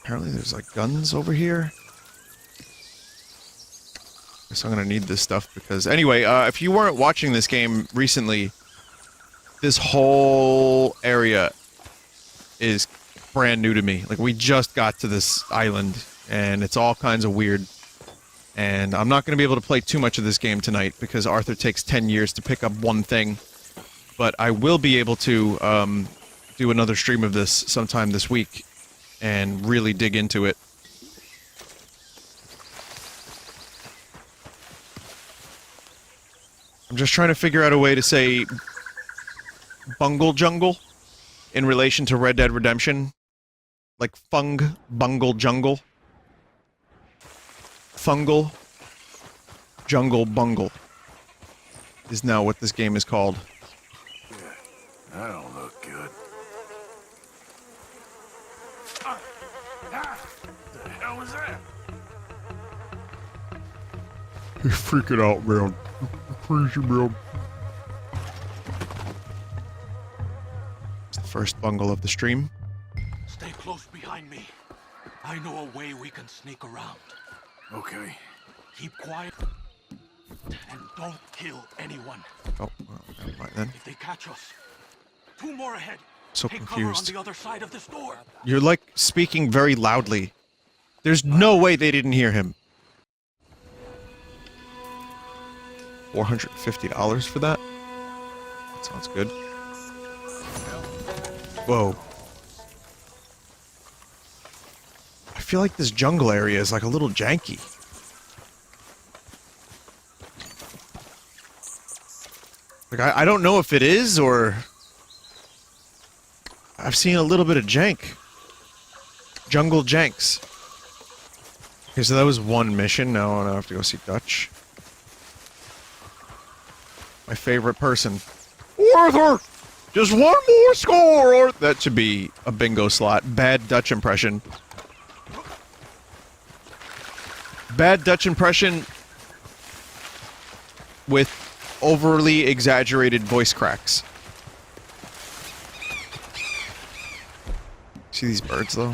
Apparently there's like guns over here. Guess I'm gonna need this stuff because anyway, if you weren't watching this game recently, this whole area is brand new to me. Like, we just got to this island and it's all kinds of weird. And I'm not gonna be able to play too much of this game tonight because Arthur takes 10 years to pick up one thing. But I will be able to do another stream of this sometime this week and really dig into it. I'm just trying to figure out a way to say bungle jungle in relation to Red Dead Redemption. Like bungle jungle. Fungal jungle bungle is now what this game is called. Yeah, that don't look good. The hell was that? You're freaking out, man. Crazy, man. It's the first bungle of the stream. Stay close behind me. I know a way we can sneak around. Okay. Keep quiet and don't kill anyone. Oh, well, never mind then. If they catch us, 2 more ahead. So Take confused. cover on the other side of this door. You're like speaking very loudly. There's no way they didn't hear him. $450 for that? That sounds good. Whoa. I feel like this jungle area is like a little janky. Like, I don't know if it is, or... I've seen a little bit of jank. Jungle janks. Okay, so that was one mission. Now I have to go see Dutch. My favorite person. Arthur! Just one more score! Or that should be a bingo slot. Bad Dutch impression. Bad Dutch impression with overly exaggerated voice cracks. See these birds, though?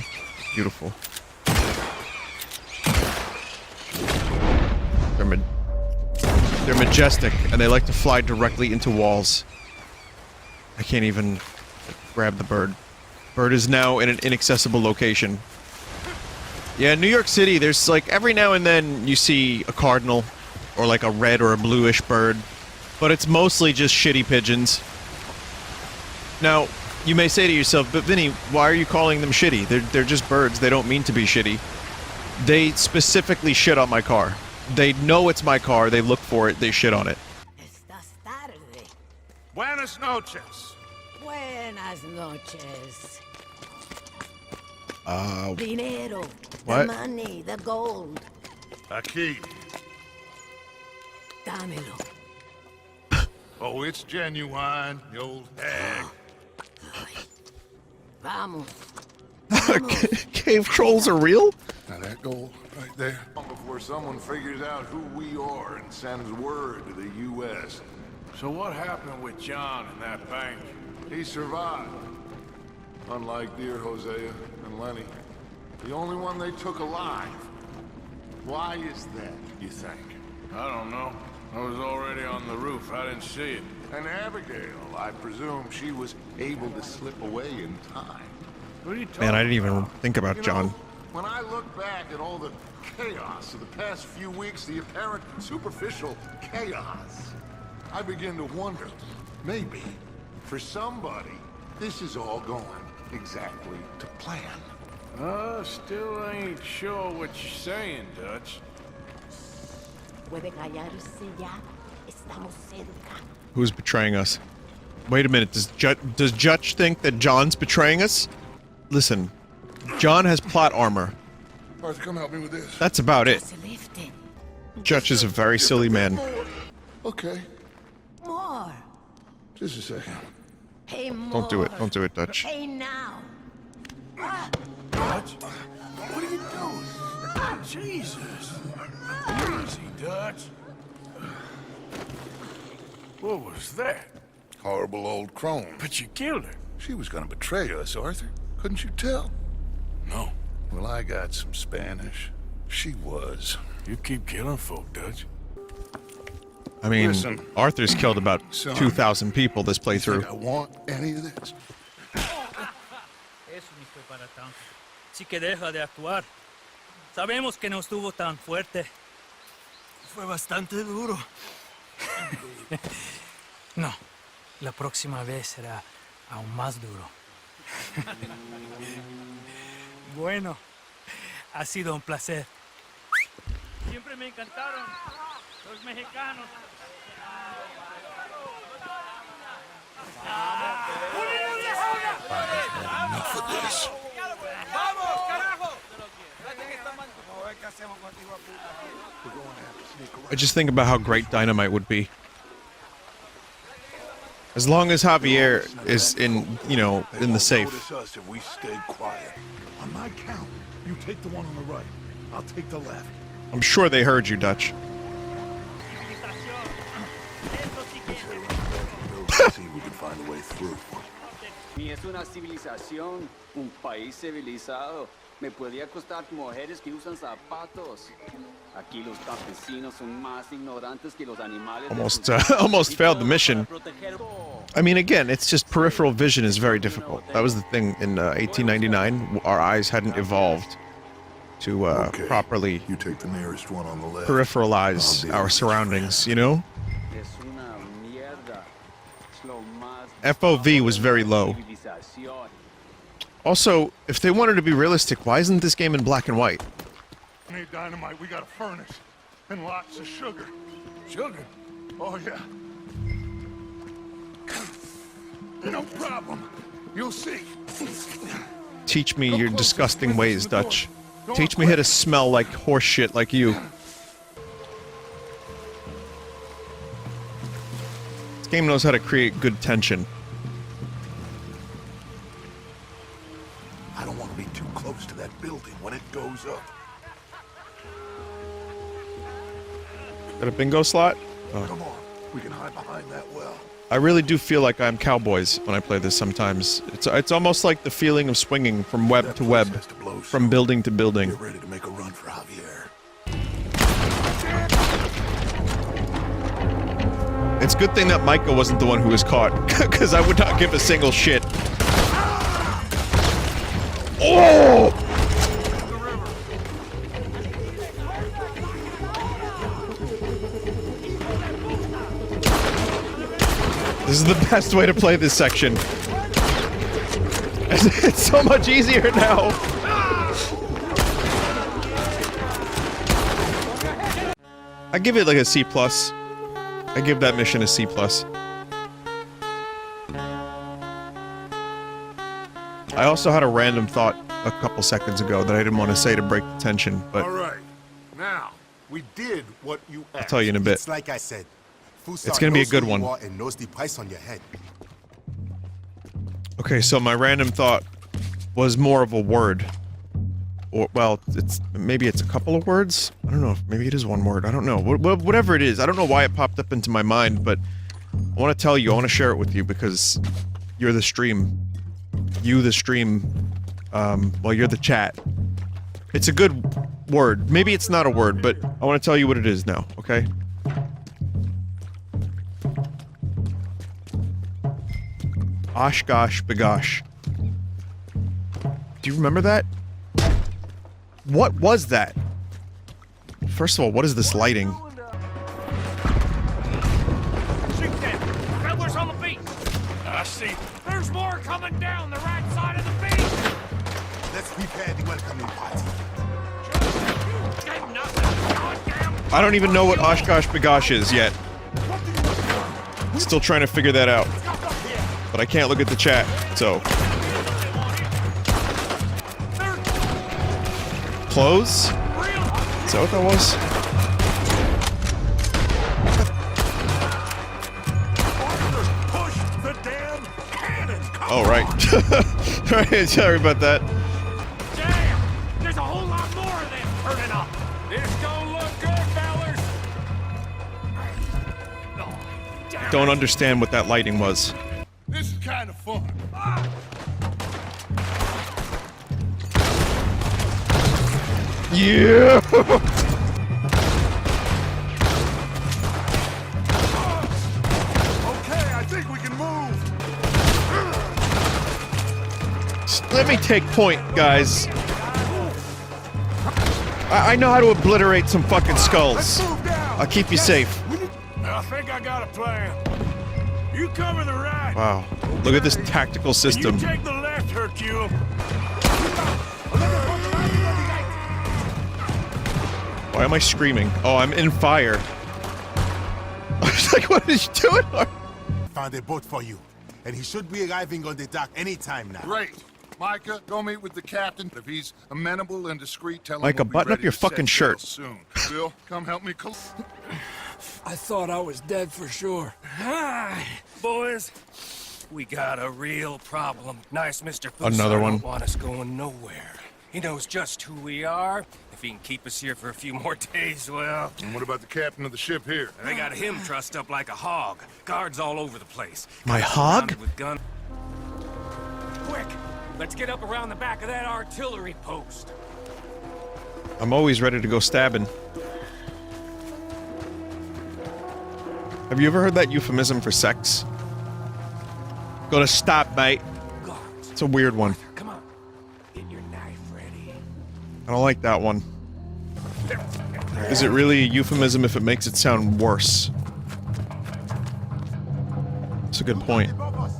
Beautiful. They're majestic, and they like to fly directly into walls. I can't even grab the bird. Bird is now in an inaccessible location. Yeah, New York City, there's like every now and then you see a cardinal, or like a red or a bluish bird, but it's mostly just shitty pigeons. Now, you may say to yourself, but Vinny, why are you calling them shitty? They're just birds, they don't mean to be shitty. They specifically shit on my car. They know it's my car, they look for it, they shit on it. Estas tarde. Buenas noches. Buenas noches. Uh, Dinero. What? The money, the gold. Aquí. Dámelo. Oh, it's genuine, you old hag. Vamos. Cave trolls are real? Now that gold right there. Before someone figures out who we are and sends word to the U.S. So what happened with John in that bank? He survived. Unlike dear Hosea and Lenny. The only one they took alive. Why is that, you think? I don't know. I was already on the roof. I didn't see it. And Abigail, I presume she was able to slip away in time. What are you talking Man, I didn't even think about You John. know, when I look back at all the chaos of the past few weeks, the apparent superficial chaos, I begin to wonder, maybe, for somebody, this is all going exactly to plan. Still ain't sure what you're saying, Dutch. Puede callarse ya. Estamos cerca. Who's betraying us? Wait a minute, does Jutch think that John's betraying us? Listen, John has plot armor. Arthur, come help me with this. That's about it. Se liften. Jutch is a very silly man. Okay, More. just a second. Hey, more. Don't do it. Don't do it, Dutch. Hey, now. Dutch? What are you doing? Jesus. Easy, Dutch. What was that? Horrible old crone. But you killed her. She was gonna betray us, Arthur. Couldn't you tell? No. Well, I got some Spanish. She was. You keep killing folk, Dutch. I mean, Listen, Arthur's killed about son, 2,000 people this You think I playthrough. want any of this? Eso ni fue para tanto. Sí que deja de actuar. Sabemos que no estuvo tan fuerte. Fue bastante duro. No, la próxima vez será aún más duro. Bueno, ha sido un placer. Siempre me encantaron los mexicanos. Enough of this. I just think about how great Dynamite would be. As long as Javier is in, you know, in the safe. Notice us if we stay quiet. On my count, you take the one on the right. I'll take the left. I'm sure they heard you, Dutch. We'll see if we can find a way through. Ni es una civilización, un país civilizado. Me podría costar mujeres que usan zapatos. Aquí los campesinos son más ignorantes que los animales. Almost failed the mission. I mean, again, it's just peripheral vision is very difficult. That was the thing in 1899. Our eyes hadn't evolved to Okay. properly You take the nearest one on the left. peripheralize I'll be our with you, surroundings, you know? Es una mierda. Es lo más FOV was very low. civilización. Also, if they wanted to be realistic, why isn't this game in black and white? I need dynamite. We got a furnace and lots of sugar. Sugar? Oh yeah. No problem. You'll see. Teach me your disgusting ways, Dutch. Teach me how to smell like horse shit like you. This game knows how to create good tension. I don't want to be too close to that building when it goes up. Got a bingo slot? Oh. Come on. We can hide behind that well. I really do feel like I'm Cowboys when I play this sometimes. It's almost like the feeling of swinging from web That to place web, has to blow from soon. building to building. Get ready to make a run for Javier. It's a good thing that Micah wasn't the one who was caught, because I would not give a single shit. Oh! This is the best way to play this section. It's so much easier now. I give it like a C+. I give that mission a C+. I also had a random thought a couple seconds ago that I didn't want to say to break the tension, but All right. Now, we did what you asked. I'll tell you in a bit. It's like I said. It's gonna be a good one. And knows the price on your head. Okay, so my random thought was more of a word. Or, well, maybe it's a couple of words? I don't know, maybe it is one word, I don't know. Whatever it is, I don't know why it popped up into my mind, but I want to tell you, I want to share it with you because you're the stream. You, the stream, well, you're the chat. It's a good word. Maybe it's not a word, but I want to tell you what it is now, okay? Osh gosh bagosh. Do you remember that? What was that? First of all, what is this lighting? Shoot them! Peddlers on the beach! I see. There's more coming down the right side of the beach! Let's prepare the welcoming party. Ain't nothing! Goddamn! I don't even know what Osh gosh bagosh is yet. Still trying to figure that out. But I can't look at the chat, so. Close? Is that what that was? Push the damn cannons. Oh, right. Right, sorry about that. Damn! There's a whole lot more of them turning up! This don't look good, fellas! Don't understand what that lighting was. This is kind of fun. Yeah! Okay, I think we can move. Let me take point, guys. I know how to obliterate some fucking skulls. I'll keep you safe. I think I got a plan. You cover the right. Wow. Look at this tactical system. You take the left, Hercule. Why am I screaming? Oh, I'm in fire. I was like, what is he doing? Found a boat for you, and he should be arriving on the dock any time now. Great. Micah, go meet with the captain. If he's amenable and discreet, tell him Micah, we'll be button up ready your to set fucking sail shirt. Soon. Bill, come help me. I thought I was dead for sure. Boys, we got a real problem. Nice Mr. Another one. Don't want us going nowhere. He knows just who we are. If he can keep us here for a few more days, well... And what about the captain of the ship here? They got him trussed up like a hog. Guards all over the place. My hog? With gun. Quick! Let's get up around the back of that artillery post. I'm always ready to go stabbing. Have you ever heard that euphemism for sex? Gonna stop, mate. Guards, It's a weird one. come on. Get your knife ready. I don't like that one. Is it really a euphemism if it makes it sound worse? That's a good point. Come on!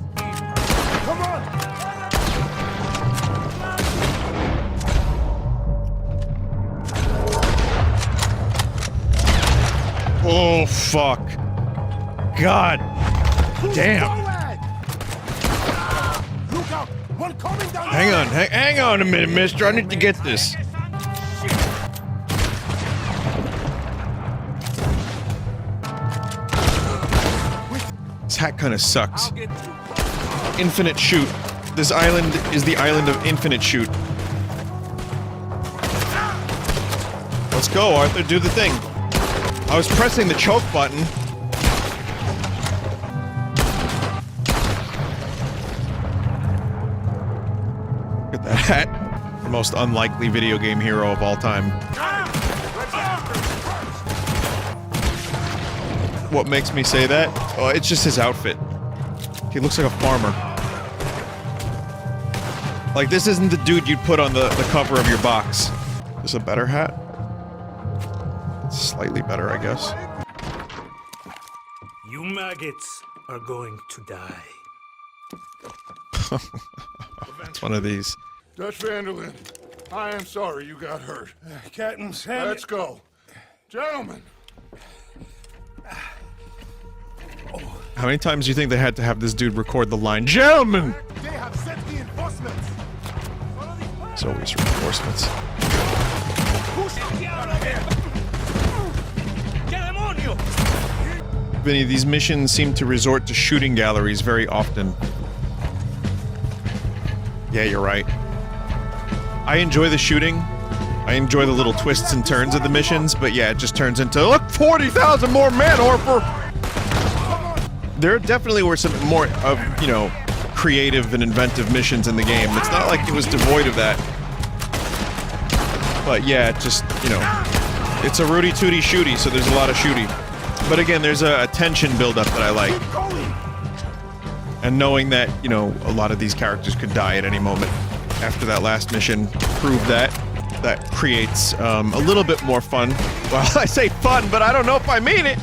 Oh, fuck. God. Damn. Look out! One coming down. Hang on, hang on a minute, mister. I need to get this. This hat kind of sucks. I'll get through. Infinite shoot. This island is the island of infinite shoot. Let's go, Arthur. Do the thing. I was pressing the choke button. Look at that hat. The most unlikely video game hero of all time. What makes me say that? Oh, it's just his outfit. He looks like a farmer. Like, this isn't the dude you'd put on the cover of your box. Is a better hat? Slightly better, I guess. You maggots are going to die. It's one of these. Dutch Vanderlyn, I am sorry you got hurt. Captain Sam. Let's go. Gentlemen. How many times do you think they had to have this dude record the line, "Gentlemen"? They have sent reinforcements. It's always reinforcements. Vinny, these missions seem to resort to shooting galleries very often. Yeah, you're right. I enjoy the shooting. I enjoy the little twists and turns of the missions, but yeah, it just turns into, look, 40,000 more men, Harper! There definitely were some more of, you know, creative and inventive missions in the game. It's not like it was devoid of that. But yeah, it just, you know, it's a Rudy Tooty shooty, so there's a lot of shooty. But again, there's a tension buildup that I like. And knowing that, you know, a lot of these characters could die at any moment after that last mission proved that. That creates a little bit more fun. Well, I say fun, but I don't know if I mean it.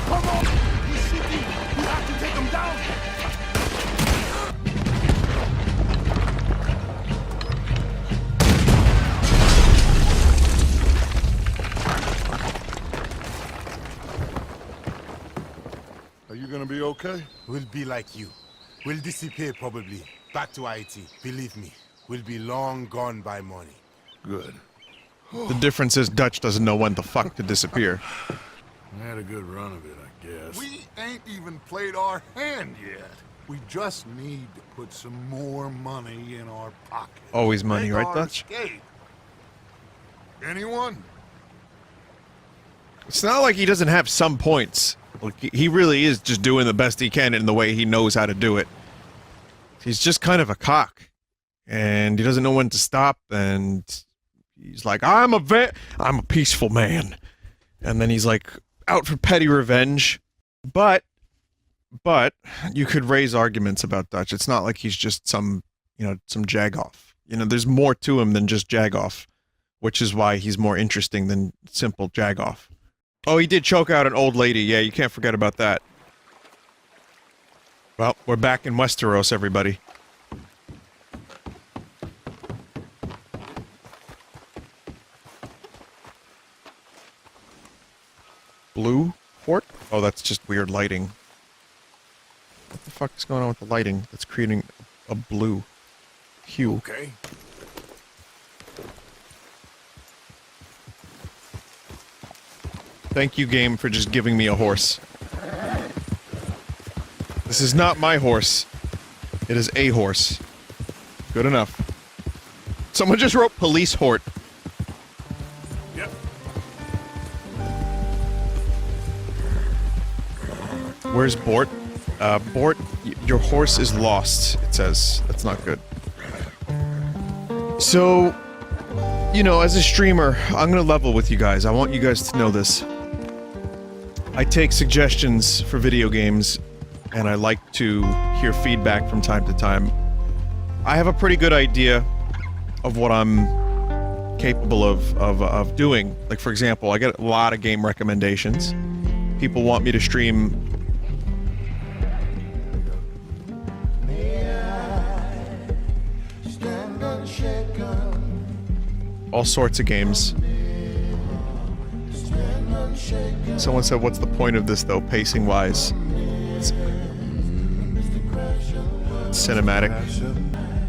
Come on! He's shooting! We have to take him down! Are you gonna be okay? We'll be like you. We'll disappear probably. Back to IT. Believe me. We'll be long gone by morning. Good. The difference is Dutch doesn't know when the fuck to disappear. I had a good run of it, I guess. We ain't even played our hand yet. We just need to put some more money in our pocket. Always money, Make right, our Dutch? escape. Anyone? It's not like he doesn't have some points. Like, he really is just doing the best he can in the way he knows how to do it. He's just kind of a cock. and he doesn't know when to stop, and he's like, I'm a peaceful man. And then he's like out for petty revenge. But you could raise arguments about Dutch. It's not like he's just some jagoff. There's more to him than just jagoff, which is why he's more interesting than simple jagoff. Oh, he did choke out an old lady. Yeah, you can't forget about that. Well, we're back in Westeros, everybody. Blue fort? Oh, that's just weird lighting. What the fuck is going on with the lighting that's creating a blue hue? Okay. Thank you, game, for just giving me a horse. This is not my horse. It is a horse. Good enough. Someone just wrote police hort. Yep. Where's Bort? Bort, your horse is lost, it says. That's not good. So, as a streamer, I'm gonna level with you guys. I want you guys to know this. I take suggestions for video games, and I like to hear feedback from time to time. I have a pretty good idea of what I'm capable of doing. Like, for example, I get a lot of game recommendations. People want me to stream all sorts of games. Someone said, what's the point of this, though, pacing-wise? It's cinematic.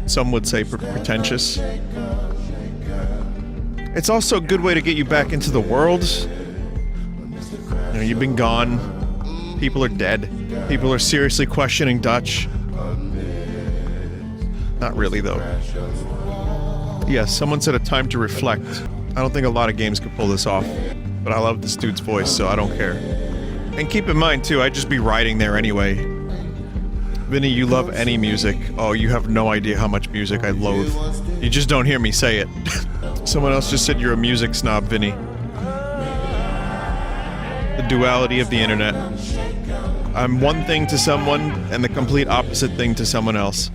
Some would say pretentious. It's also a good way to get you back into the world. You've been gone. People are dead. People are seriously questioning Dutch. Not really, though. Yes, someone said a time to reflect. I don't think a lot of games could pull this off, but I love this dude's voice, so I don't care. And keep in mind, too, I'd just be riding there anyway. Vinny, you love any music. Oh, you have no idea how much music I loathe. You just don't hear me say it. Someone else just said you're a music snob, Vinny. The duality of the internet. I'm one thing to someone, and the complete opposite thing to someone else.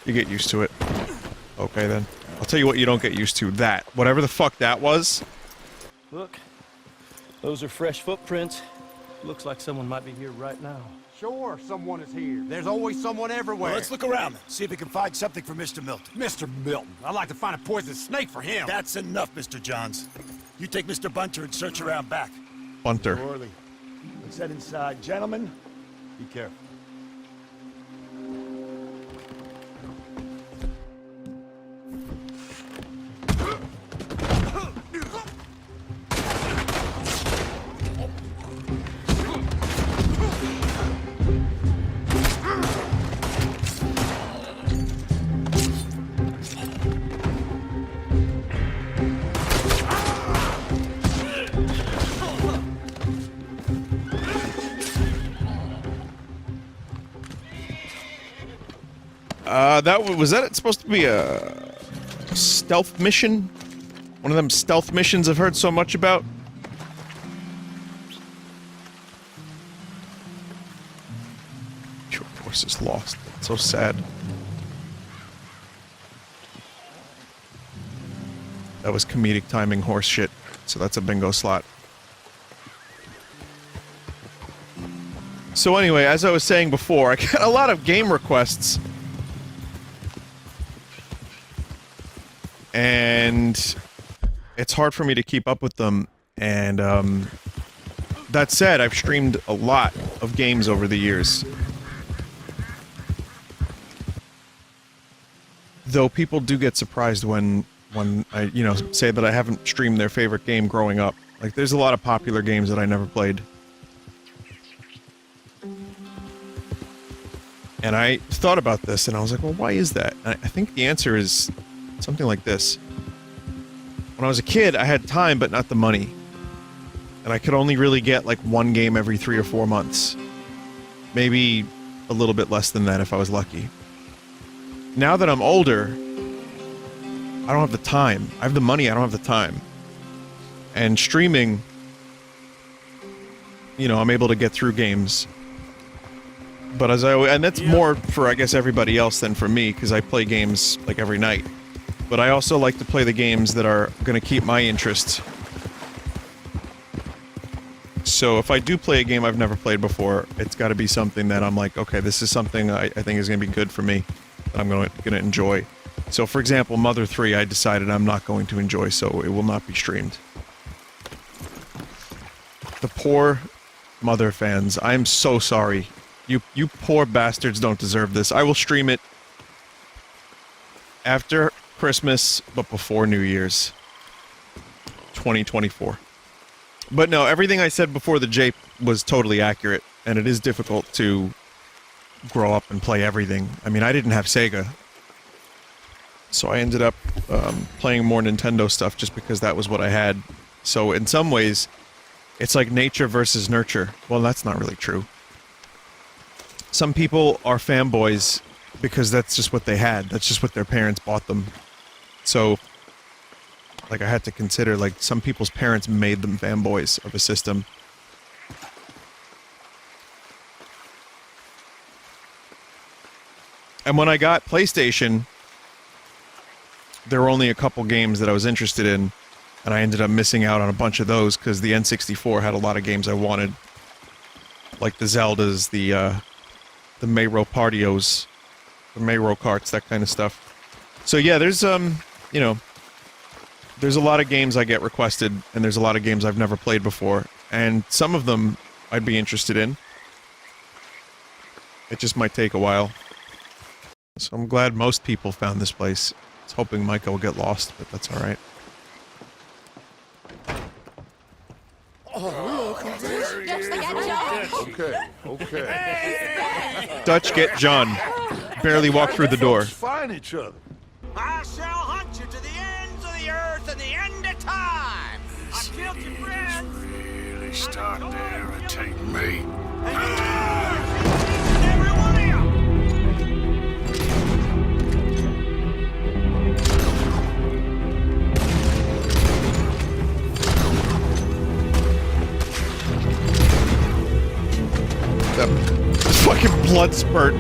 You get used to it. Okay, then. I'll tell you what you don't get used to. That. Whatever the fuck that was. Look. Those are fresh footprints. Looks like someone might be here right now. Sure, someone is here. There's always someone everywhere. Well, let's look around then. See if we can find something for Mr. Milton. Mr. Milton. I'd like to find a poisonous snake for him. That's enough, Mr. Johns. You take Mr. Bunter and search around back. Bunter. Early. Let's head inside. Gentlemen, be careful. Was that supposed to be a stealth mission? One of them stealth missions I've heard so much about? Your horse is lost. It's so sad. That was comedic timing horse shit, so that's a bingo slot. So anyway, as I was saying before, I got a lot of game requests. And it's hard for me to keep up with them, and that said, I've streamed a lot of games over the years. Though people do get surprised when I, say that I haven't streamed their favorite game growing up. Like, there's a lot of popular games that I never played. And I thought about this, and I was like, well, why is that? And I think the answer is something like this. When I was a kid, I had time, but not the money. And I could only really get like one game every 3 or 4 months. Maybe a little bit less than that if I was lucky. Now that I'm older, I don't have the time. I have the money, I don't have the time. And streaming, you know, I'm able to get through games. But and that's more for, I guess, everybody else than for me, because I play games like every night. But I also like to play the games that are going to keep my interest. So if I do play a game I've never played before, it's got to be something that I'm like, okay, this is something I think is going to be good for me, that I'm going to enjoy. So for example, Mother 3, I decided I'm not going to enjoy, so it will not be streamed. The poor Mother fans, I'm so sorry. You poor bastards don't deserve this. I will stream it after Christmas, but before New Year's. 2024. But no, everything I said before the Jape was totally accurate, and it is difficult to grow up and play everything. I mean, I didn't have Sega, so I ended up playing more Nintendo stuff just because that was what I had. So in some ways, it's like nature versus nurture. Well, that's not really true. Some people are fanboys because that's just what they had. That's just what their parents bought them. So, like, I had to consider, like, some people's parents made them fanboys of a system. And when I got PlayStation, there were only a couple games that I was interested in, and I ended up missing out on a bunch of those because the N64 had a lot of games I wanted. Like the Zeldas, the Mayro Partios, the Mayro Karts, that kind of stuff. So yeah, there's, you know, there's a lot of games I get requested, and there's a lot of games I've never played before, and some of them I'd be interested in. It just might take a while. So I'm glad most people found this place. I was hoping Micah will get lost, but that's alright. Okay. Dutch, get John. Barely walked through the door. Find each other. I shall hunt you to the ends of the earth and the end of time. I killed your friends. Really starting to irritate me. Every one of you. That fucking blood spurt.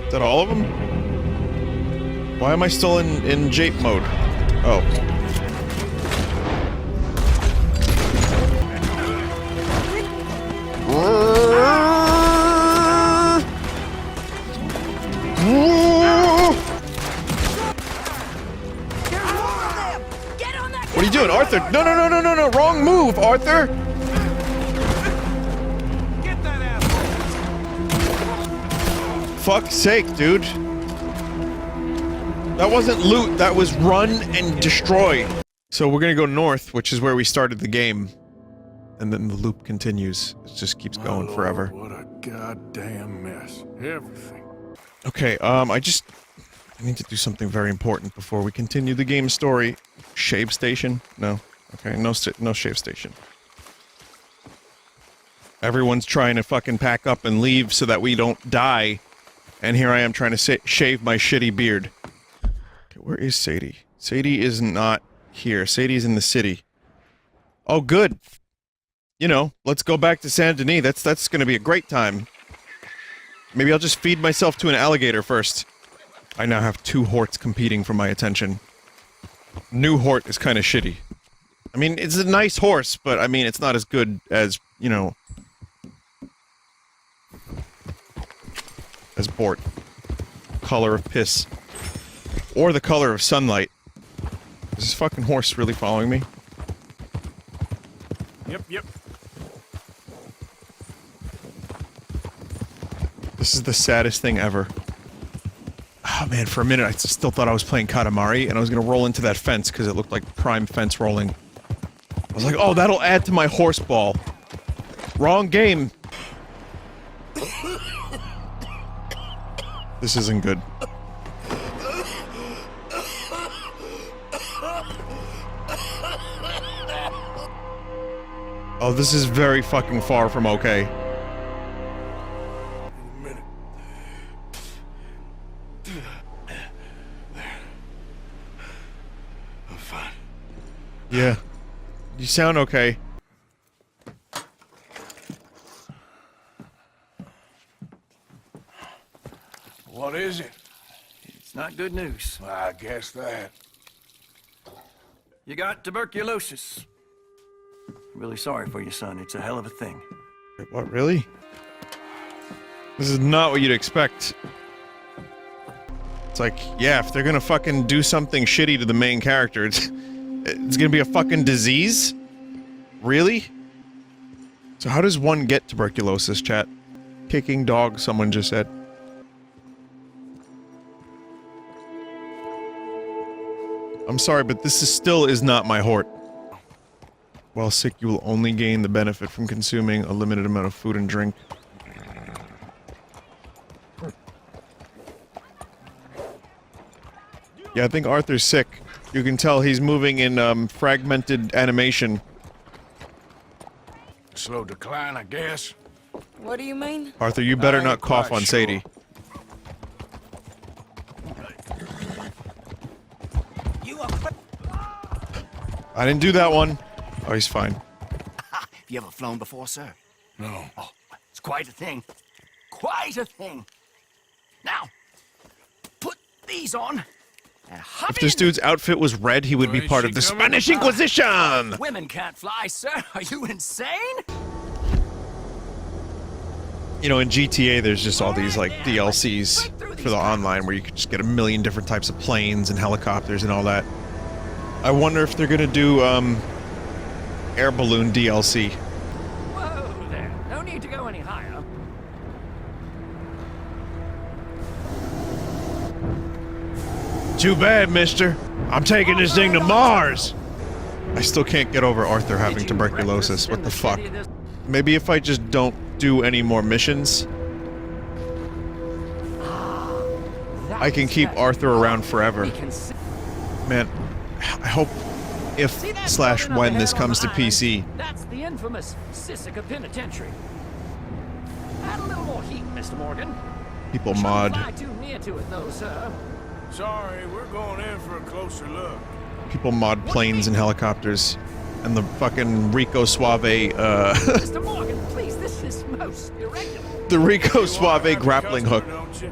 Is that all of them? Why am I still in Jape mode? Oh. What are you doing, Arthur? No, no, no, no, no, no, wrong move, Arthur! Get that asshole. Fuck's sake, dude. That wasn't loot, that was run and destroy. So we're gonna go north, which is where we started the game. And then the loop continues. It just keeps going forever. What a goddamn mess. Everything. Okay, I need to do something very important before we continue the game story. Shave station? No. Okay, no shave station. Everyone's trying to fucking pack up and leave so that we don't die. And here I am trying to shave my shitty beard. Okay, where is Sadie? Sadie is not here. Sadie's in the city. Oh, good. You know, let's go back to Saint Denis. That's gonna be a great time. Maybe I'll just feed myself to an alligator first. I now have 2 horts competing for my attention. New hort is kind of shitty. I mean, it's a nice horse, but I mean, it's not as good as, you know, as Bort. Color of piss. Or the color of sunlight. Is this fucking horse really following me? Yep. This is the saddest thing ever. Oh man, for a minute I still thought I was playing Katamari, and I was gonna roll into that fence because it looked like prime fence rolling. I was like, oh, that'll add to my horse ball. Wrong game. This isn't good. Oh, this is very fucking far from okay. I'm fine. Yeah. You sound okay. What is it? It's not good news. I guess that. You got tuberculosis. Really sorry for you, son. It's a hell of a thing. Wait, what, really? This is not what you'd expect. It's like, yeah, if they're gonna fucking do something shitty to the main character, it's gonna be a fucking disease? Really? So how does one get tuberculosis, chat? Kicking dog, someone just said. I'm sorry, but this still is not my hort. While sick, you will only gain the benefit from consuming a limited amount of food and drink. Yeah, I think Arthur's sick. You can tell he's moving in, fragmented animation. Slow decline, I guess. What do you mean? Arthur, you better I not ain't cough quite on sure. Sadie. I didn't do that one. Oh, he's fine. Have you ever flown before, sir? No. Oh, it's quite a thing. Quite a thing. Now, put these on and hop If this in. dude's outfit was red, he would be Where is part she of the coming Spanish from? Inquisition! Women can't fly, sir. Are you insane? You know, in GTA, there's just all these, like, DLCs for the online where you could just get a million different types of planes and helicopters and all that. I wonder if they're gonna do, air balloon DLC. Whoa there. No need to go any higher. Too bad, mister. I'm taking this thing to Mars! I still can't get over Arthur having tuberculosis. What the fuck? Maybe if I just don't do any more missions, I can keep Arthur around forever. Man, I hope if/when this comes to PC. That's the infamous Sisika Penitentiary. Add a little more heat, Mr. Morgan. People Shouldn't mod. fly too near to it, though, sir. Sorry, we're going in for a closer look. People mod planes and helicopters. And the fucking Rico Suave, Mr. Morgan, please, this is most irregular. the Rico You are Suave happy grappling customer, hook. don't you?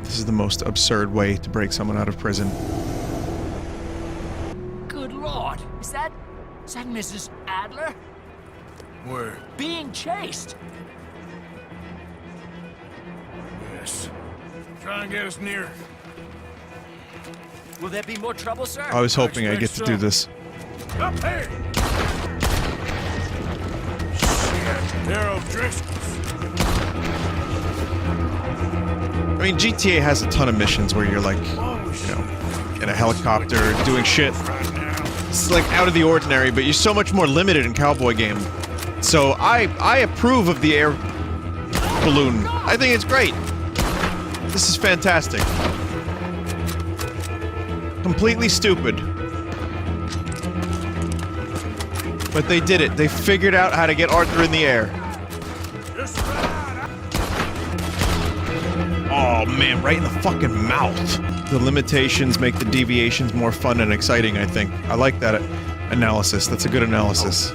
This is the most absurd way to break someone out of prison. Good Lord. Is that Mrs. Adler? Where? Being chased. Yes. Try and get us near. Will there be more trouble, sir? I was hoping I'd get to do this. Up there! Shit, they're O'Driscoll's. I mean, GTA has a ton of missions where you're like, you know, in a helicopter doing shit. It's like out of the ordinary, but you're so much more limited in Cowboy game. So I approve of the air balloon. I think it's great. This is fantastic. Completely stupid. But they did it. They figured out how to get Arthur in the air. Oh man, right in the fucking mouth. The limitations make the deviations more fun and exciting, I think. I like that analysis. That's a good analysis.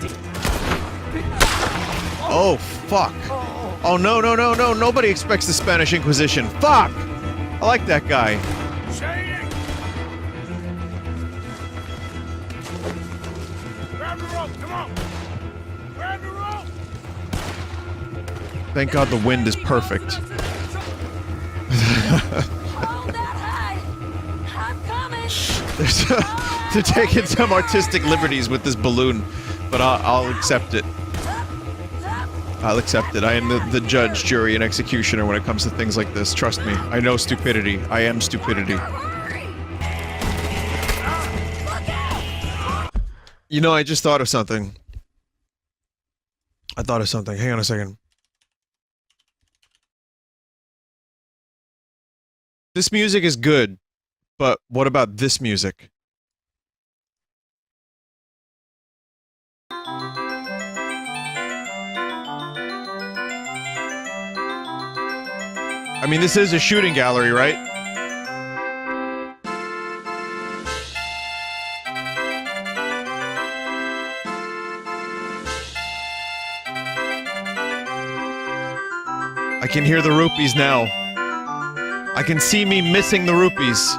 Oh, fuck. Oh, no, no, no, no. Nobody expects the Spanish Inquisition. Fuck! I like that guy. Grab the rope, come on! Grab the rope! Thank God the wind is perfect. Hold that high. I'm coming. They're taking some artistic liberties with this balloon, but I'll accept it. I'll accept it. I am the judge, jury, and executioner when it comes to things like this. Trust me. I know stupidity. I am stupidity. You know, I just thought of something. Hang on a second. This music is good, but what about this music? I mean, this is a shooting gallery, right? I can hear the rupees now. I can see me missing the rupees.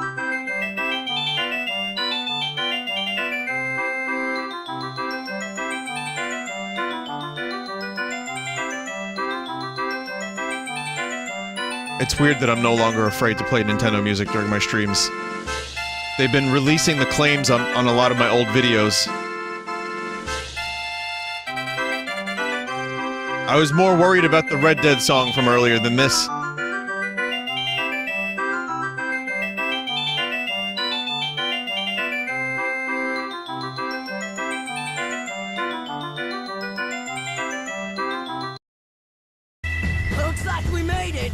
It's weird that I'm no longer afraid to play Nintendo music during my streams. They've been releasing the claims on a lot of my old videos. I was more worried about the Red Dead song from earlier than this. Looks like we made it.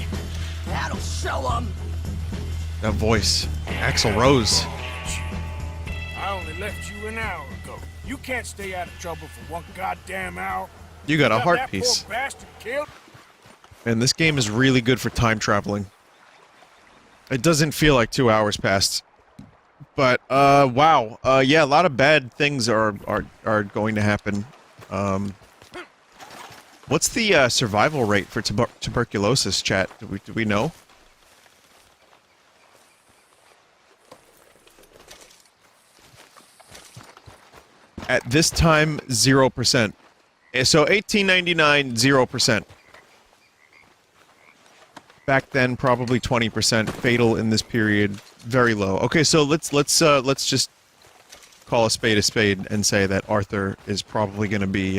That'll show them. That voice. Axl Rose. I only left you an hour ago. You can't stay out of trouble for one goddamn hour. You got a heart that piece. Poor bastard killed. Man, this game is really good for time traveling. It doesn't feel like 2 hours passed. But, wow. Yeah, a lot of bad things are going to happen. What's the, survival rate for tuberculosis, chat? Do we know? At this time, 0%. So 1899, 0%. Back then, probably 20%. Fatal in this period, very low. Okay, so let's just call a spade and say that Arthur is probably going to be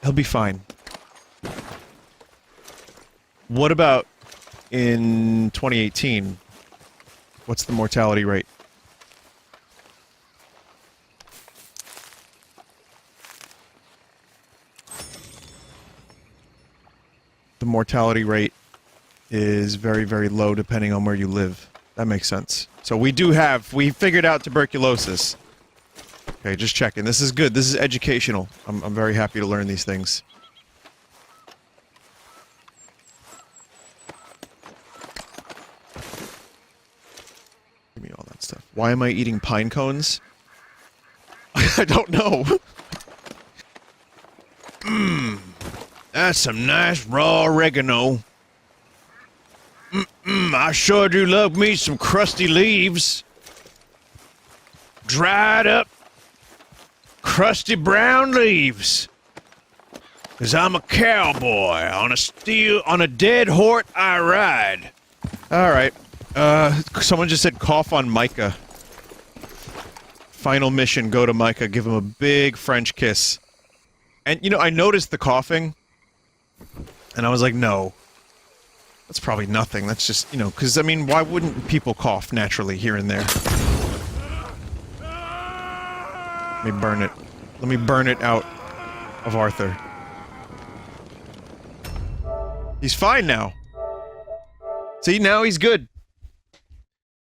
he'll be fine. What about in 2018? What's the mortality rate? The mortality rate is very, very low depending on where you live. That makes sense. So we figured out tuberculosis. Okay, just checking. This is good. This is educational. I'm very happy to learn these things. Give me all that stuff. Why am I eating pine cones? I don't know. Mmm. That's some nice raw oregano. I sure do love me some crusty leaves. Dried up, crusty brown leaves. 'Cause I'm a cowboy, on a dead horse I ride. Alright, someone just said cough on Micah. Final mission, go to Micah, give him a big French kiss. And, you know, I noticed the coughing. And I was like, no. That's probably nothing. That's just, you know, because, I mean, why wouldn't people cough naturally here and there? Let me burn it. Let me burn it out of Arthur. He's fine now. See, now he's good.